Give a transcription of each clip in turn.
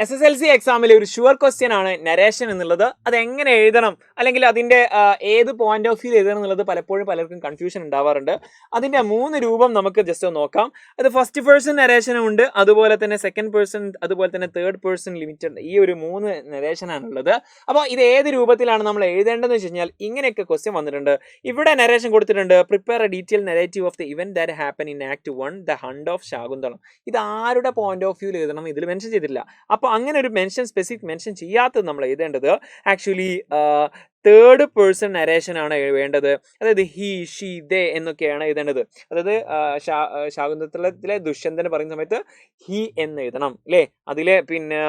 SSLC എക്സാമിലെ ഒരു sure question ആണ് narration എന്നുള്ളത്. അത് എങ്ങനെ എഴുതണം, അല്ലെങ്കിൽ അതിന്റെ ഏത് പോയിന്റ് ഓഫ് വ്യൂ എഴുതണം എന്നുള്ളത് പലപ്പോഴും പലർക്കും കൺഫ്യൂഷൻ ഉണ്ടാവാറുണ്ട്. അതിന്റെ 3 രൂപം നമുക്ക് ജസ്റ്റ് നോക്കാം. അത് ഫസ്റ്റ് പേഴ്സൺ നരേഷനും ഉണ്ട്, അതുപോലെ തന്നെ സെക്കൻഡ് പേഴ്സൺ, അതുപോലെ തന്നെ തേർഡ് പേഴ്സൺ ലിമിറ്റഡ്. ഈ ഒരു 3 നരേഷൻ ആണുള്ളത്. അപ്പോൾ ഇത് ഏത് രൂപത്തിലാണ് നമ്മൾ എഴുതേണ്ടതെന്ന് വെച്ച് കഴിഞ്ഞാൽ ഇങ്ങനെയൊക്കെ ക്വസ്റ്റ്യൻ വന്നിട്ടുണ്ട്. ഇവിടെ നരേഷൻ കൊടുത്തിട്ടുണ്ട്, prepare A detail narrative of the event that happen in act 1 the hunt of Shakuntalam. ഇത് ആരുടെ പോയിന്റ് ഓഫ് വ്യൂ എഴുതണം ഇതിൽ മെൻഷൻ ചെയ്തിട്ടില്ല. അപ്പോൾ അങ്ങനെ ഒരു സ്പെസിഫിക് മെൻഷൻ ചെയ്യാത്തത് നമ്മൾ എഴുതേണ്ടത് ആക്ച്വലി തേർഡ് പേഴ്സൺ നരേഷൻ ആണ് വേണ്ടത്. അതായത് ഹി, ഷീ, ദേ എന്നൊക്കെയാണ് എഴുതേണ്ടത്. അതായത് ശാകുന്തളത്തിലെ ദുഷ്യന്തന് പറയുന്ന സമയത്ത് ഹി എന്ന് എഴുതണം അല്ലേ, അതിലെ പിന്നെ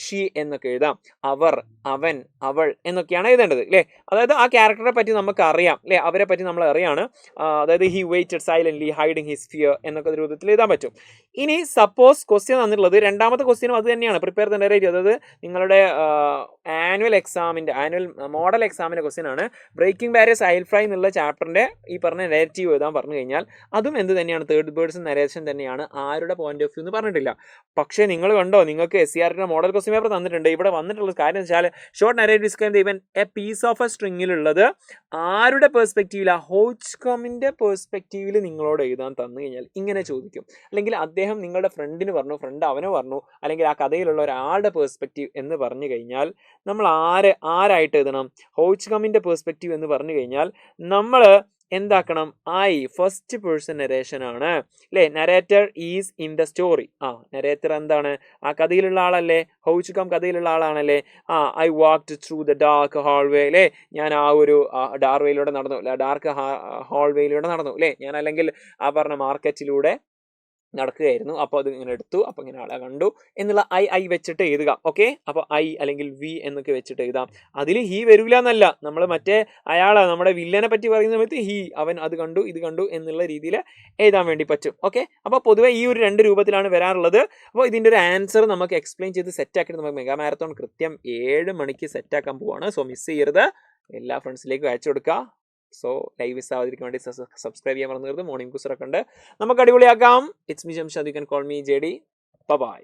ഷീ എന്നൊക്കെ എഴുതാം, അവർ, അവൻ, അവൾ എന്നൊക്കെയാണ് എഴുതേണ്ടത് അല്ലേ. അതായത് ആ ക്യാരക്ടറെ പറ്റി നമുക്ക് അറിയാം അല്ലേ, അവരെ പറ്റി നമ്മൾ അറിയാണ്. അതായത് he weighted silently hiding his fear എന്നൊക്കെ രൂപത്തിൽ എഴുതാൻ പറ്റും. ഇനി സപ്പോസ് ക്വസ്റ്റ്യൻ തന്നിട്ടുള്ളത് രണ്ടാമത്തെ ക്വസ്റ്റ്യനും അത് തന്നെയാണ്, പ്രിപ്പയർ ദ നരേറ്റീവ്. അതായത് നിങ്ങളുടെ ആനുവൽ മോഡൽ എക്സാമിന്റെ ക്വസ്റ്റ്യൻ ആണ്. ബ്രേക്കിംഗ് ബാരിയർ സൈൽ ഫ്രൈ എന്നുള്ള ചാപ്റ്ററിന്റെ ഈ പറഞ്ഞ നരേറ്റീവ് എഴുതാൻ പറഞ്ഞു കഴിഞ്ഞാൽ അതും എന്ത് തന്നെയാണ്, തേർഡ് പേഴ്സൺ നരേഷൻ തന്നെയാണ്. ആരുടെ പോയിന്റ് ഓഫ് വ്യൂ എന്ന് പറഞ്ഞിട്ടില്ല. പക്ഷേ നിങ്ങൾ കണ്ടോ, നിങ്ങൾക്ക് SCRT മോഡൽ ക്വസ്റ്റ്യൻ പേപ്പർ തന്നിട്ടുണ്ട്. ഇവിടെ വന്നിട്ടുള്ള കാര്യം വെച്ചാൽ short narrative describe the event a piece of a സ്ട്രിങ്ങിലുള്ളത് ആരുടെ പെർസ്പെക്റ്റീവിലാണ്, ഹോച്ച്കോമിന്റെ പെർസ്പെക്റ്റീവിൽ നിങ്ങളോട് എഴുതാൻ തന്നു കഴിഞ്ഞാൽ ഇങ്ങനെ ചോദിക്കും. അല്ലെങ്കിൽ അദ്ദേഹം നിങ്ങളുടെ ഫ്രണ്ടിന് പറഞ്ഞു, ഫ്രണ്ട് അവന് പറഞ്ഞു, അല്ലെങ്കിൽ ആ കഥയിലുള്ള ഒരാളുടെ പെർസ്പെക്റ്റീവ് എന്ന് പറഞ്ഞു കഴിഞ്ഞാൽ നമ്മൾ ആരായിട്ട് എഴുതണം, ഹോച്ച്കോമിന്റെ പെർസ്പെക്റ്റീവ് എന്ന് പറഞ്ഞു കഴിഞ്ഞാൽ നമ്മൾ എന്താക്കണം, ഫസ്റ്റ് പേഴ്സൺ നരേഷൻ ആണ് അല്ലേ. Narrator is in the story. Narrator എന്താണ്, ആ കഥയിലുള്ള ആളല്ലേ, ഹോച്ച്കോം കഥയിലുള്ള ആളാണല്ലേ. I walked through the dark hallway അല്ലേ, ഞാൻ ആ ഒരു ഡാർക്ക് ഹാൾവേയിലൂടെ നടന്നു അല്ലേ, ഞാൻ അല്ലെങ്കിൽ ആ പറഞ്ഞ മാർക്കറ്റിലൂടെ നടക്കുകയായിരുന്നു. അപ്പോൾ അത് ഇങ്ങനെ എടുത്തു, അപ്പോൾ ഇങ്ങനെ ആളെ കണ്ടു എന്നുള്ള ഐ വെച്ചിട്ട് എഴുതുക. ഓക്കെ, അപ്പോൾ അല്ലെങ്കിൽ വി എന്നൊക്കെ വെച്ചിട്ട് എഴുതാം. അതിൽ ഹി വരില്ല എന്നല്ല, നമ്മൾ മറ്റേ നമ്മുടെ വില്ലനെ പറ്റി പറയുന്ന സമയത്ത് ഹി, അവൻ അത് കണ്ടു, ഇത് കണ്ടു എന്നുള്ള രീതിയിൽ എഴുതാൻ വേണ്ടി പറ്റും. ഓക്കെ, അപ്പോൾ പൊതുവെ ഈ ഒരു 2 രൂപത്തിലാണ് വരാറുള്ളത്. അപ്പോൾ ഇതിൻ്റെ ഒരു ആൻസർ നമുക്ക് എക്സ്പ്ലെയിൻ ചെയ്ത് സെറ്റാക്കിയിട്ട് നമുക്ക് മെഗാ മാരത്തോൺ കൃത്യം 7 മണിക്ക് സെറ്റാക്കാൻ പോവാണ്. സോ മിസ് ചെയ്യരുത്, എല്ലാ ഫ്രണ്ട്സിലേക്കും അയച്ചു കൊടുക്കുക. സോ ലൈവ് മിസ് ആവാതിരിക്കാൻ വേണ്ടി സബ്സ്ക്രൈബ് ചെയ്യാൻ മറന്നു. മോർണിംഗ് കുസറൊക്കെ ഉണ്ട്, നമുക്ക് അടിപൊളിയാക്കാം. It's me Jamshad, you can call me JD. By.